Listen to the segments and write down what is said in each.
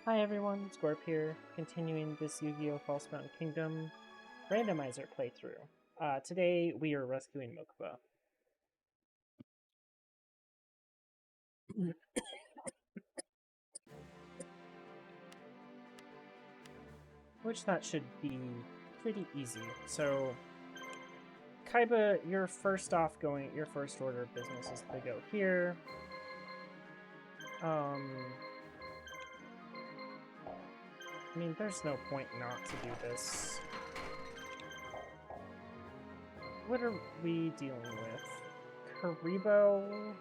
Hi everyone, Scorp here, continuing this Yu-Gi-Oh! Falsebound Kingdom Randomizer playthrough. Today we are rescuing Mokuba. Which that should be pretty easy. So, Kaiba, your first order of business is to go here. I mean, there's no point not to do this. What are we dealing with? Karibo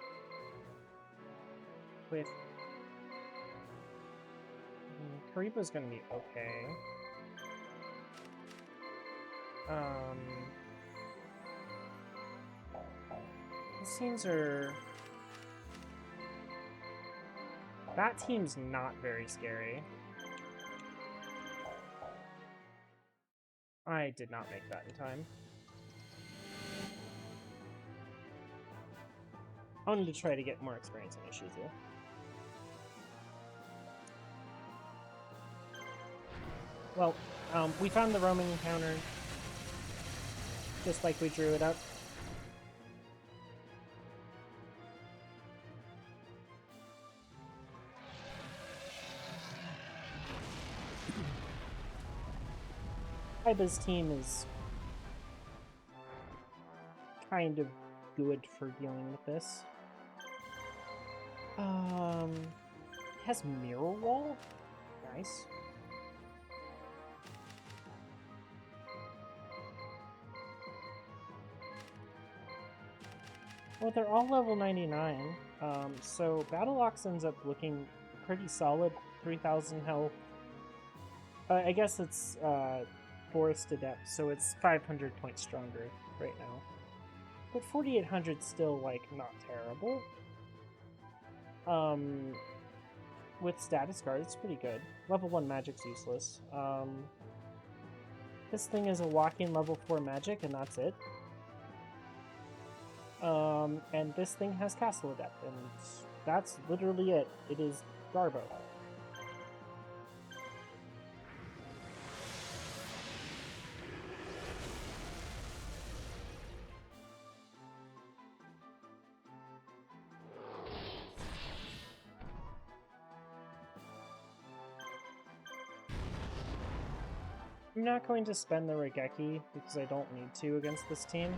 with... Karibo's gonna be okay. These scenes are... That team's not very scary. I did not make that in time. I wanted to try to get more experience in Ishizu. Well, we found the roaming encounter, just like we drew it up. Kaiba's team is kind of good for dealing with this. Has Mirror Wall? Nice. Well, they're all level 99, so Battle Ox ends up looking pretty solid. 3,000 health. I guess it's Forest Adept, so it's 500 points stronger right now. But 4,800's still, like, not terrible. With Status Guard, it's pretty good. Level 1 magic's useless. This thing is a walking level 4 magic, and that's it. And this thing has Castle Adept, and that's literally it. It is Garbo. I'm not going to spend the Regeki because I don't need to against this team.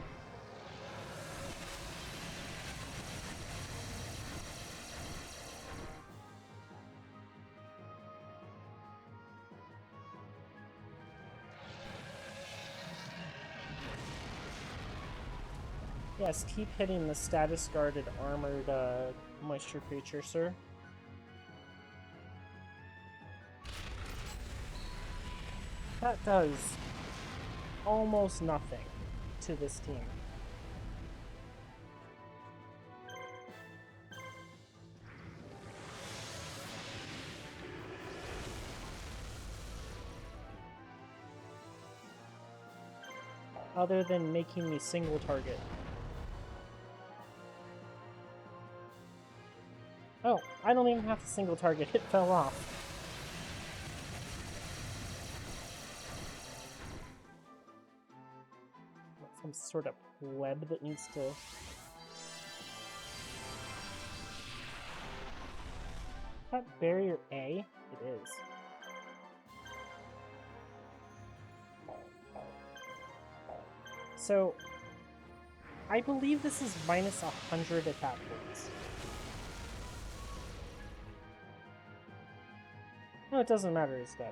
Yes, keep hitting the status guarded armored moisture creature, sir. That does almost nothing to this team. Other than making me single target. Oh, I don't even have to single target, it fell off. Some sort of pleb that needs to... Is that barrier A? It is. So, I believe this is minus 100 attack points. No, it doesn't matter, he's dead.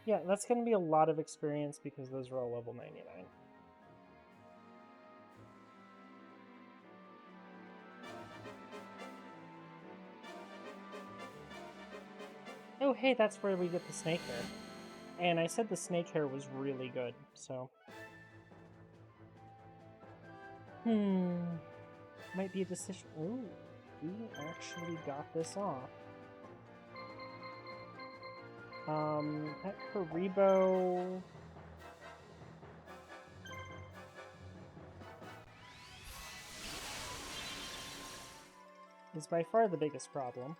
Yeah, that's going to be a lot of experience because those are all level 99. Oh, hey, that's where we get the snake hair. And I said the snake hair was really good, so... Might be a decision... Ooh, we actually got this off. That Karibo... is by far the biggest problem.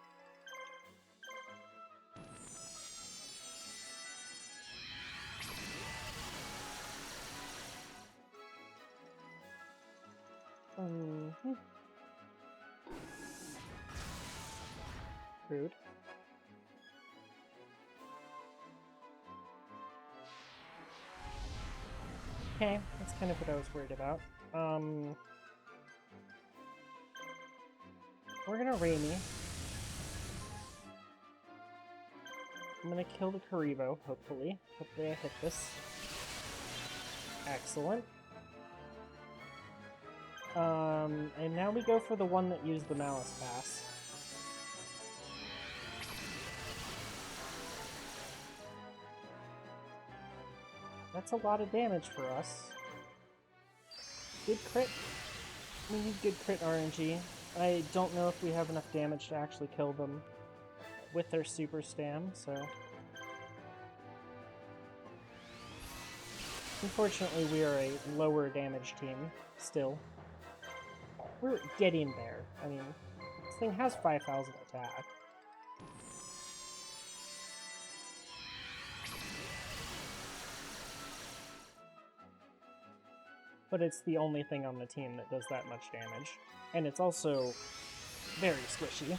Rude. Okay, that's kind of what I was worried about. We're gonna Raimi. I'm gonna kill the Karibo, hopefully. Hopefully I hit this. Excellent. And now we go for the one that used the Malice Pass. That's a lot of damage for us. Good crit. We need good crit RNG. I don't know if we have enough damage to actually kill them with their super stam, so... Unfortunately, we are a lower damage team, still. We're getting there. I mean, this thing has 5,000 attack. But it's the only thing on the team that does that much damage. And it's also very squishy.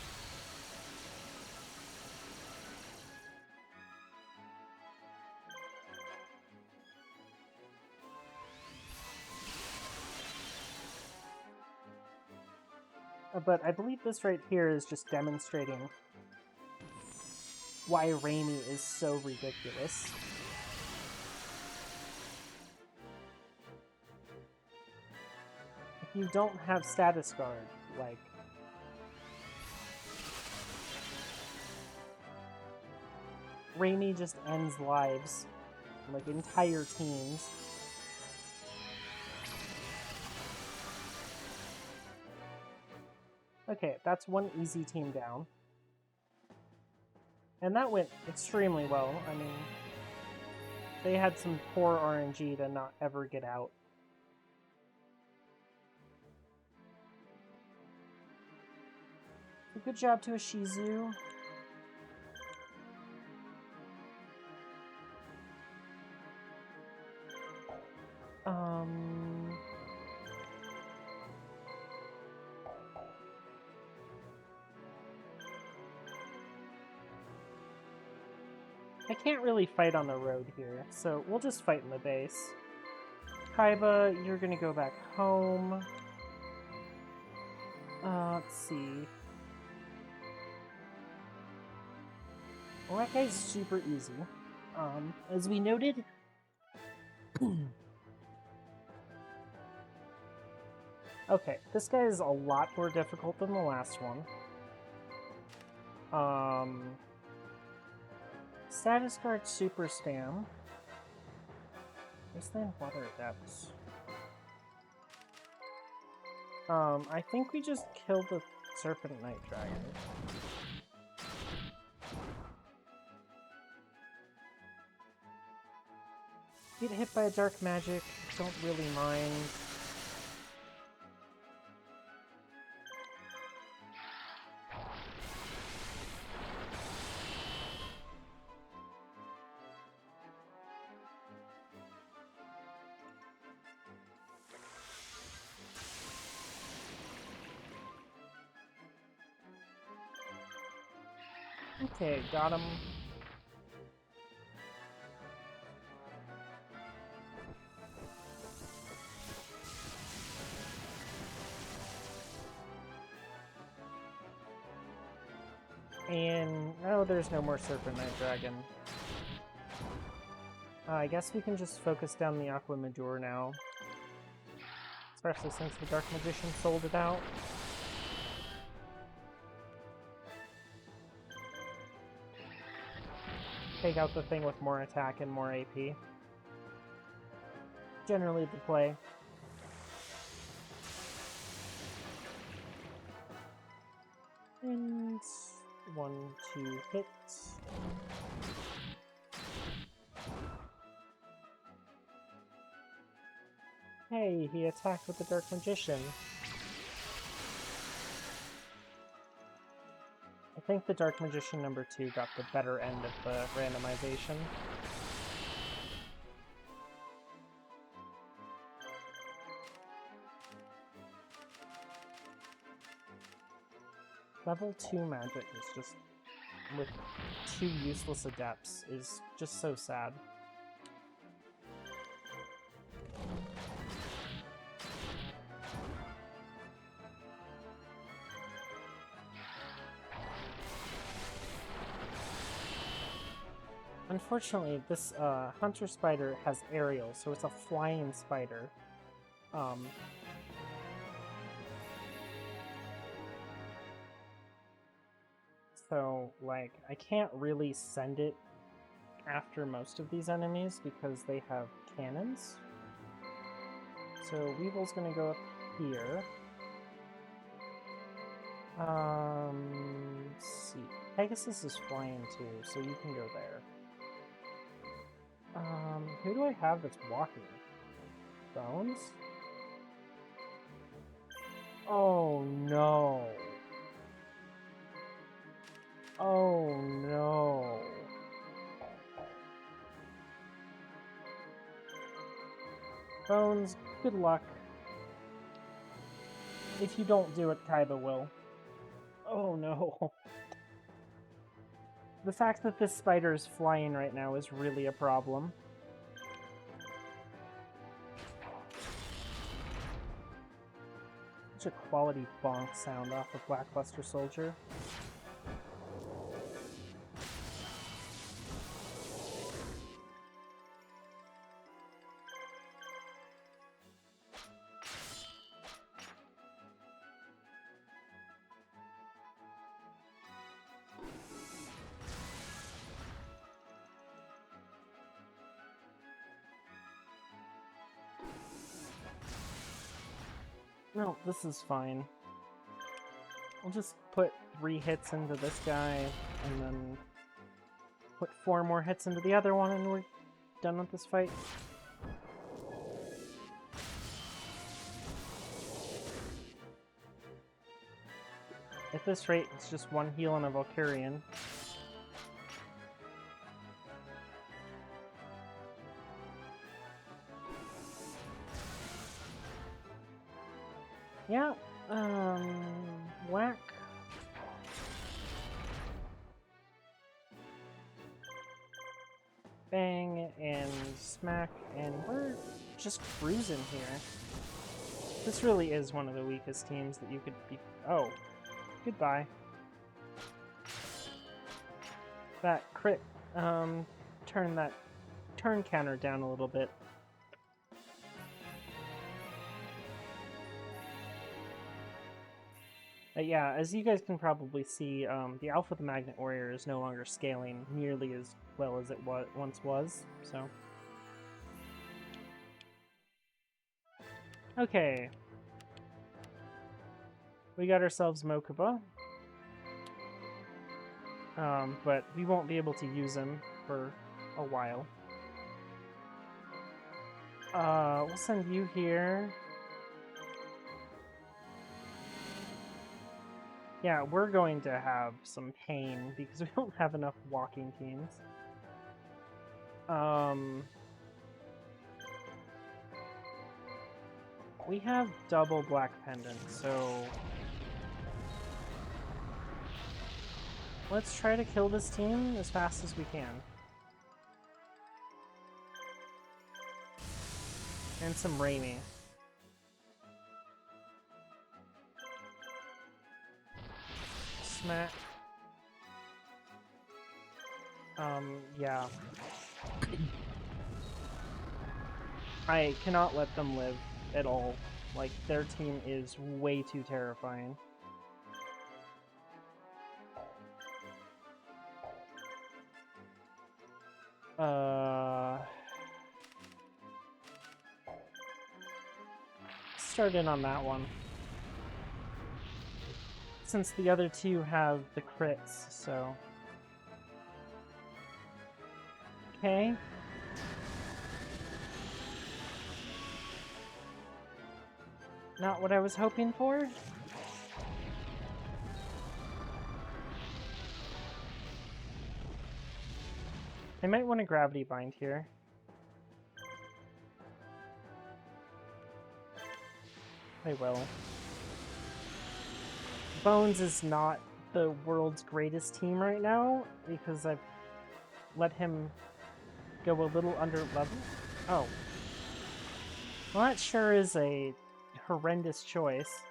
But I believe this right here is just demonstrating why Raimi is so ridiculous. If you don't have status guard, like... Raimi just ends lives, like entire teams. Okay, that's one easy team down. And that went extremely well. I mean, they had some poor RNG to not ever get out. Good job to a Shizu. I can't really fight on the road here, so we'll just fight in the base. Kaiba, you're gonna go back home. Let's see. Well, that guy's super easy. As we noted... Okay, this guy is a lot more difficult than the last one. Status guard super stam. Wasteland water depths. I think we just killed the Serpent Night Dragon. Get hit by a dark magic, don't really mind. Okay, got him. And no, there's no more Serpent Night Dragon. I guess we can just focus down the Aqua Major now. Especially since the Dark Magician sold it out. Take out the thing with more attack and more AP. Generally the play. And 1, 2 hits. Hey, he attacked with the Dark Magician. think the Dark Magician number 2 got the better end of the randomization. Level 2 magic is just, with 2 useless adepts, is just so sad. Unfortunately, this hunter spider has aerial, so it's a flying spider. So, like, I can't really send it after most of these enemies because they have cannons. So Weevil's gonna go up here. Let's see. Pegasus is flying too, so you can go there. Who do I have that's walking? Bones? Oh no. Oh no. Bones, good luck. If you don't do it, Kaiba will. Oh no. The fact that this spider is flying right now is really a problem. Such a quality bonk sound off of Lackluster Soldier. No, this is fine. I'll just put 3 hits into this guy, and then put 4 more hits into the other one, and we're done with this fight. At this rate, it's just 1 heal and a Valkyrian. Yeah, whack. Bang, and smack, and we're just cruising here. This really is one of the weakest teams that you could be... Oh, goodbye. That crit, turn that turn counter down a little bit. Yeah, as you guys can probably see, the Alpha the Magnet Warrior is no longer scaling nearly as well as it once was, so... Okay. We got ourselves Mokuba. But we won't be able to use him for a while. We'll send you here. Yeah, we're going to have some pain because we don't have enough walking teams. We have double Black Pendant, so... Let's try to kill this team as fast as we can. And some Raimi. Smack. Yeah. I cannot let them live at all. Like, their team is way too terrifying. Start in on that one. Since the other two have the crits, so... Okay. Not what I was hoping for. I might want to gravity bind here. I will. Bones is not the world's greatest team right now because I've let him go a little under level. Oh. Well, that sure is a horrendous choice.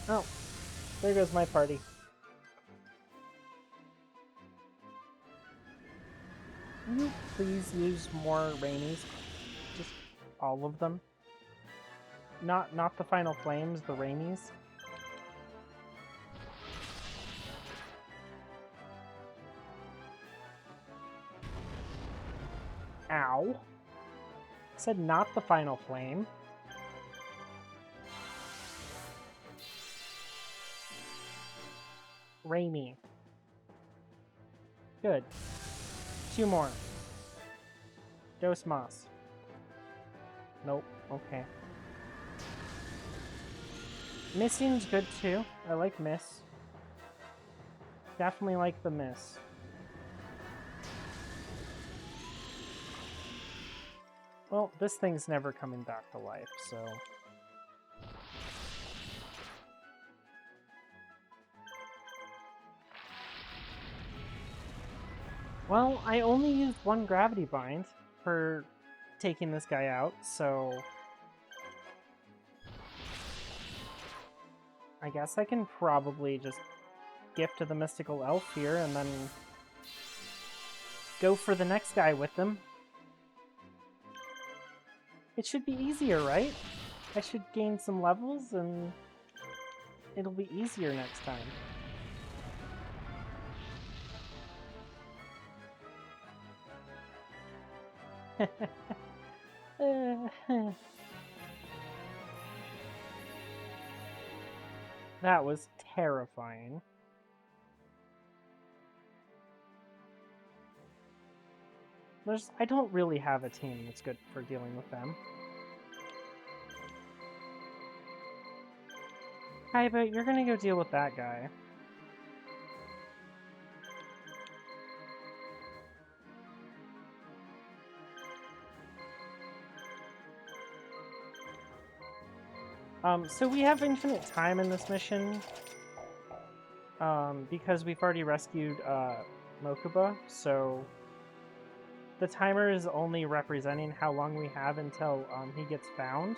Oh, there goes my party. Can you please use more rainies? Just all of them? Not the final flames, the rainies? Ow. I said not the final flame. Rainy. Good. 2 more. Dos mas. Nope. Okay. Missing's good too. I like miss. Definitely like the miss. Well, this thing's never coming back to life, so... Well, I only used 1 gravity bind for taking this guy out, so... I guess I can probably just gift to the mystical elf here and then go for the next guy with them. It should be easier, right? I should gain some levels and it'll be easier next time. That was terrifying. I don't really have a team that's good for dealing with them. Kaiba, you're gonna go deal with that guy. So we have infinite time in this mission, because we've already rescued, Mokuba, so the timer is only representing how long we have until, he gets found.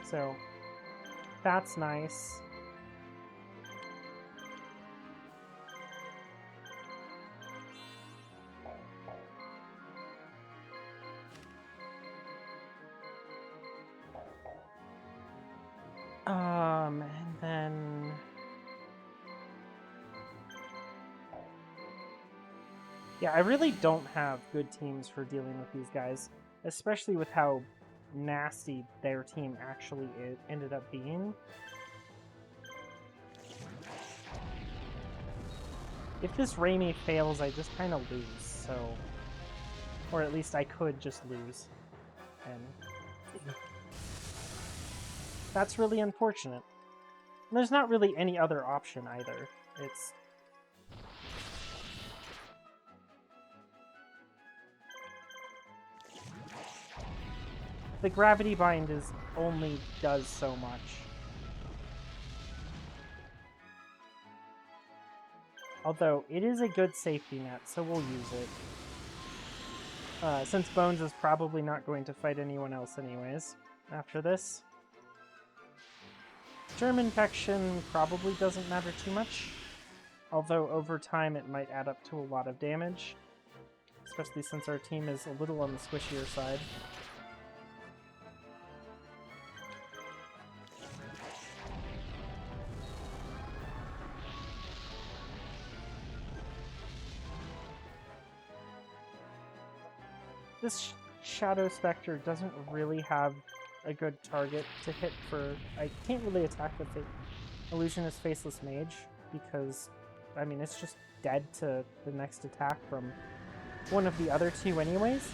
So, that's nice. And then... Yeah, I really don't have good teams for dealing with these guys, especially with how nasty their team actually ended up being. If this Raimi fails, I just kind of lose, so... Or at least I could just lose. And... That's really unfortunate. And there's not really any other option either. It's... The gravity bind only does so much. Although, it is a good safety net, so we'll use it. Since Bones is probably not going to fight anyone else anyways after this. Germ infection probably doesn't matter too much, although over time it might add up to a lot of damage, especially since our team is a little on the squishier side. this Shadow Spectre doesn't really have a good target to hit for... I can't really attack the Illusionist Faceless Mage, because, I mean, it's just dead to the next attack from one of the other two anyways.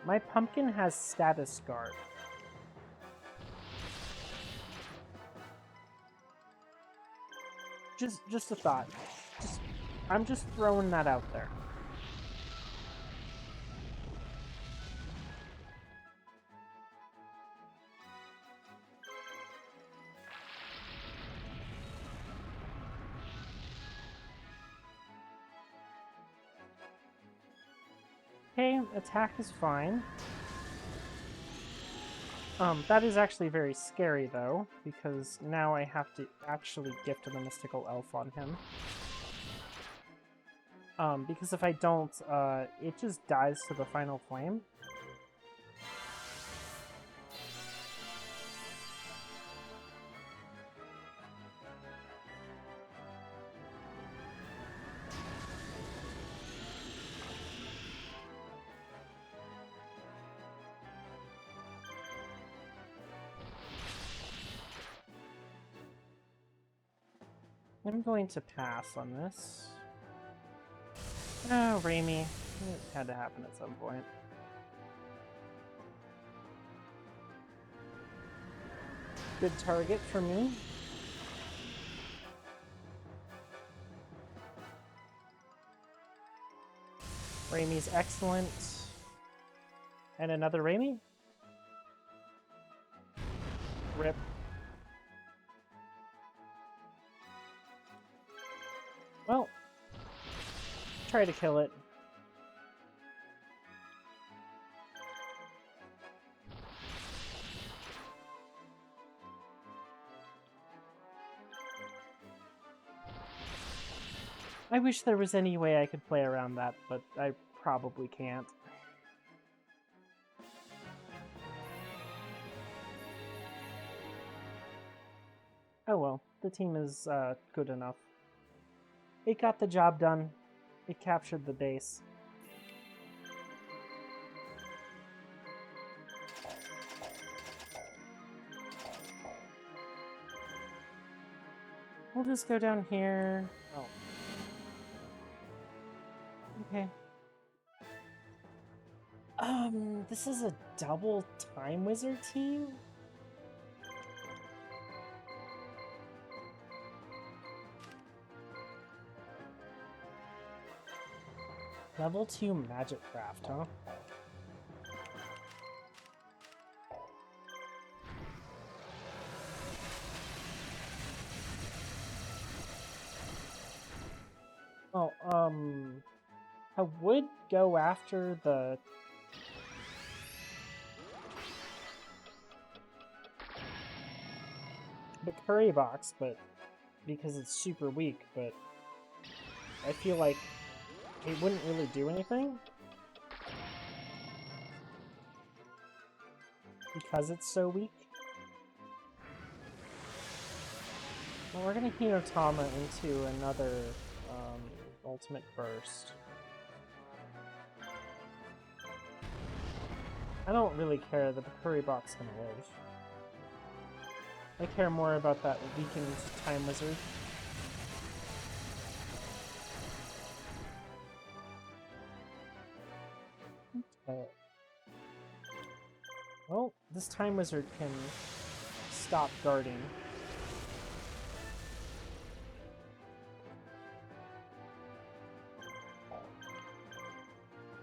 My Pumpkin has Status Guard. Just a thought. I'm just throwing that out there. Okay, attack is fine. That is actually very scary, though, because now I have to actually gift the Mystical Elf on him. Because if I don't, it just dies to the Final Flame. I'm going to pass on this. Oh, Raimi. It had to happen at some point. Good target for me. Raimi's excellent. And another Raimi? Rip. Well, try to kill it. I wish there was any way I could play around that, but I probably can't. Oh well, the team is good enough. It got the job done. It captured the base. We'll just go down here. Oh. Okay. This is a double Time Wizard team? Level 2 Magic Craft, huh? Oh, I would go after the... curry box, but because it's super weak, but I feel like it wouldn't really do anything because it's so weak. Well, we're gonna Hinotama into another ultimate burst. I don't really care that the curry box can live. I care more about that weakened Time Wizard. Okay. Well, this Time Wizard can stop guarding.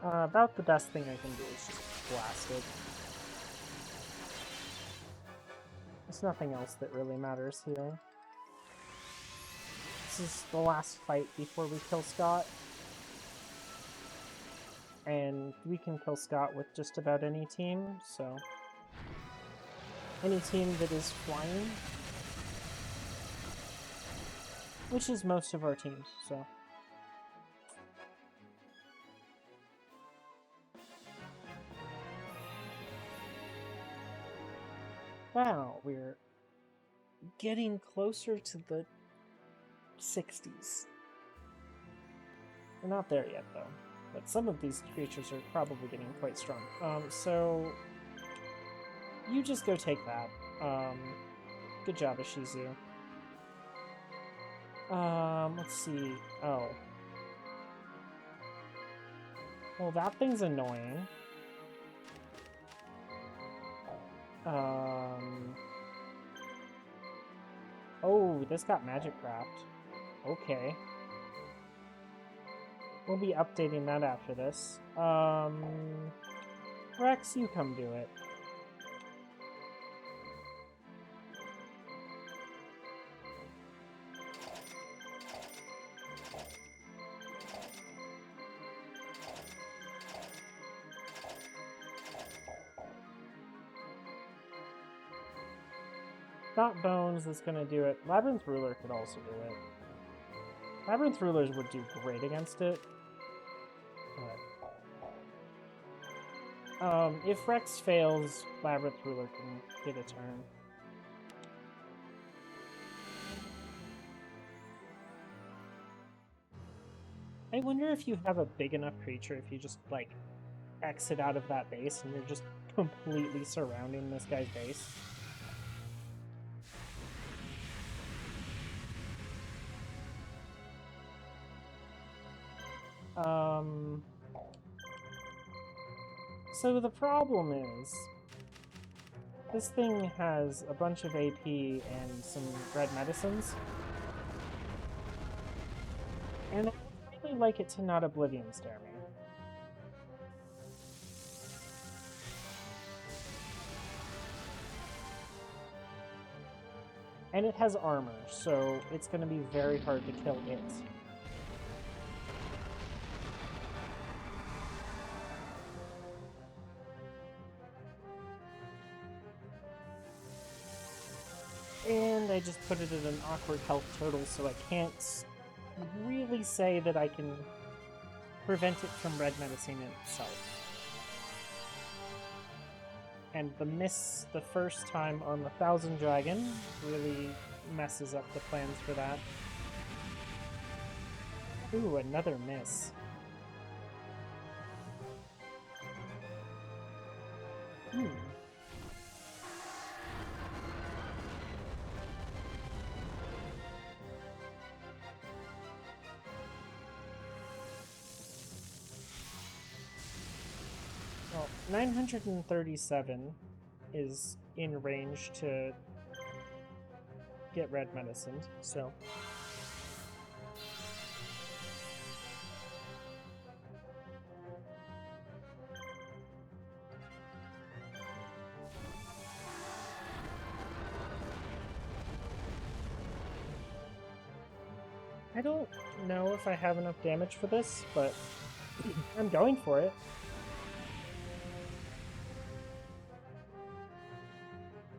About the best thing I can do is just blast it. There's nothing else that really matters here. This is the last fight before we kill Scott. And we can kill Scott with just about any team, so... any team that is flying. Which is most of our teams, so... Wow, we're getting closer to the 60s. We're not there yet, though. But some of these creatures are probably getting quite strong. So you just go take that. Good job, Ishizu. Let's see. Oh. Well, that thing's annoying. Oh, this got magic wrapped. Okay. We'll be updating that after this. Rex, you come do it. Not Bones that's gonna do it. Labyrinth Ruler could also do it. Labyrinth Rulers would do great against it. But, if Rex fails, Labyrinth Ruler can get a turn. I wonder if you have a big enough creature if you just, like, exit out of that base and you're just completely surrounding this guy's base. So the problem is, this thing has a bunch of AP and some red medicines. And I would really like it to not Oblivion Stare me. And it has armor, so it's going to be very hard to kill it. And I just put it at an awkward health total, so I can't really say that I can prevent it from red medicine itself. And the miss the first time on the Thousand Dragon really messes up the plans for that. Ooh, another miss. Well, 937 is in range to get red medicine, so... I don't know if I have enough damage for this, but I'm going for it.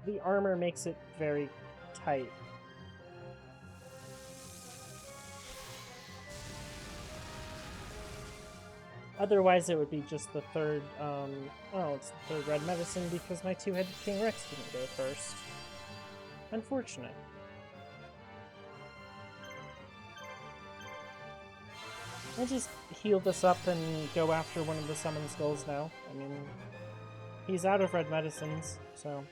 The armor makes it very tight. Otherwise, it would be just the third, it's the third red medicine because my two-headed King Rex didn't go first. Unfortunate. I'll just heal this up and go after one of the summon skulls now. I mean, he's out of red medicines, so...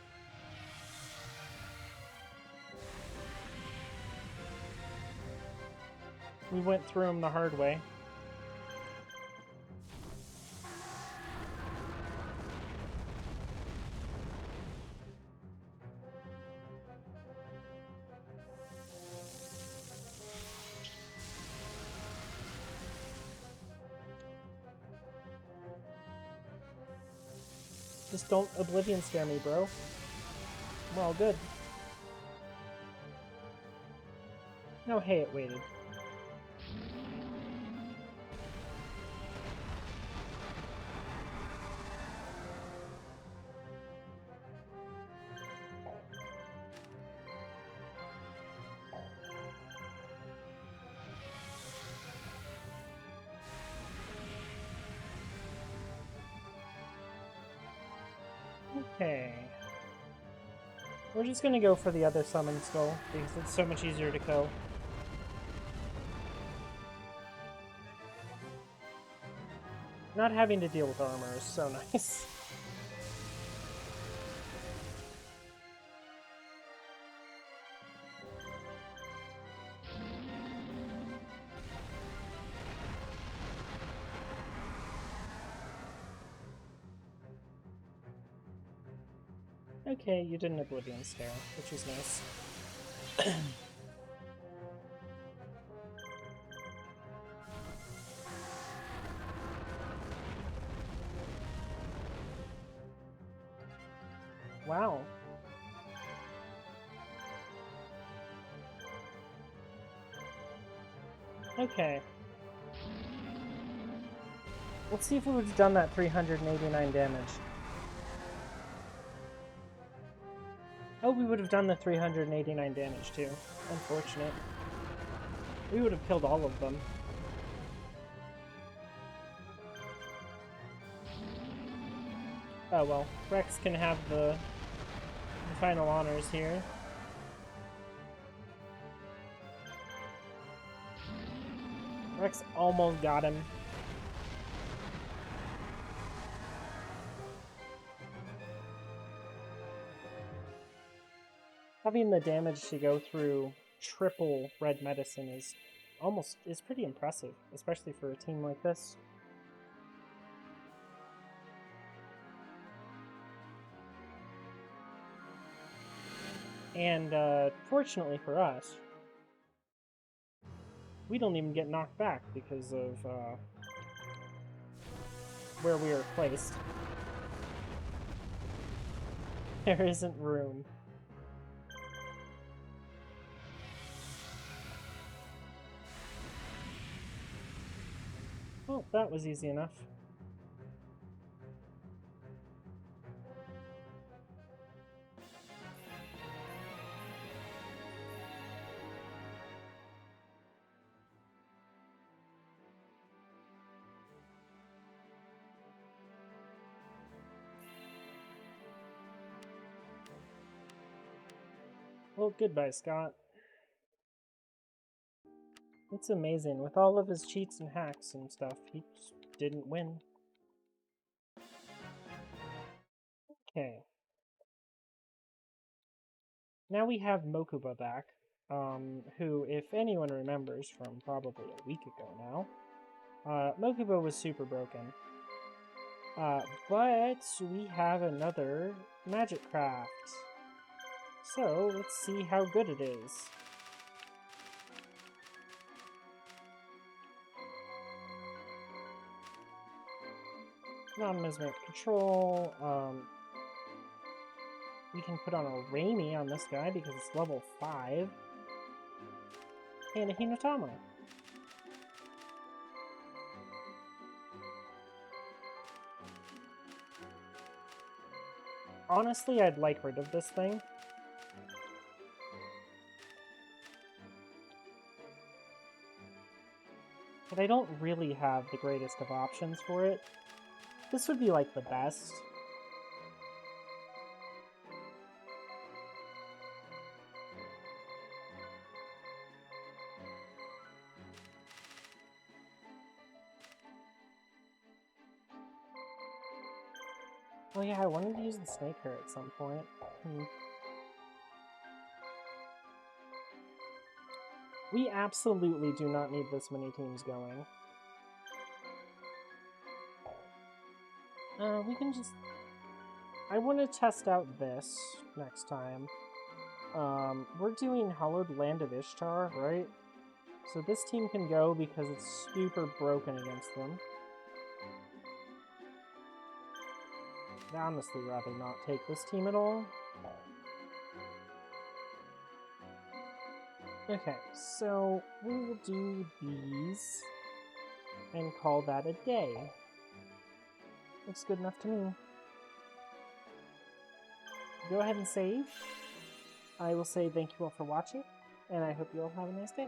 We went through him the hard way. Just don't Oblivion Stare me, bro. We're all good. No, hey, it waited. Okay. We're just gonna go for the other summon skull, because it's so much easier to kill. Not having to deal with armor is so nice. Okay, you did an Oblivion Stare, which is nice. Wow. Okay. Let's see if we would have done that 389 damage. Oh, we would have done the 389 damage too. Unfortunate. We would have killed all of them. Oh well, Rex can have the final honors here. Rex almost got him. Having the damage to go through triple red medicine is pretty impressive, especially for a team like this. And fortunately for us, we don't even get knocked back because of where we are placed. There isn't room. Oh, that was easy enough. Well, goodbye, Scott. It's amazing. With all of his cheats and hacks and stuff, he just didn't win. Okay. Now we have Mokuba back, who, if anyone remembers from probably a week ago now, Mokuba was super broken. But we have another magic craft. So, let's see how good it is. Non-mesmeric control, we can put on a Raimi on this guy because it's level 5. And a Hinotama. Honestly, I'd like rid of this thing. But I don't really have the greatest of options for it. This would be like the best. Oh yeah, I wanted to use the snake hair at some point. We absolutely do not need this many teams going. We can just... I want to test out this next time. We're doing Hallowed Land of Ishtar, right? So this team can go because it's super broken against them. I'd honestly rather not take this team at all. Okay, so we will do these and call that a day. Looks good enough to me. Go ahead and save. I will say thank you all for watching, and I hope you all have a nice day.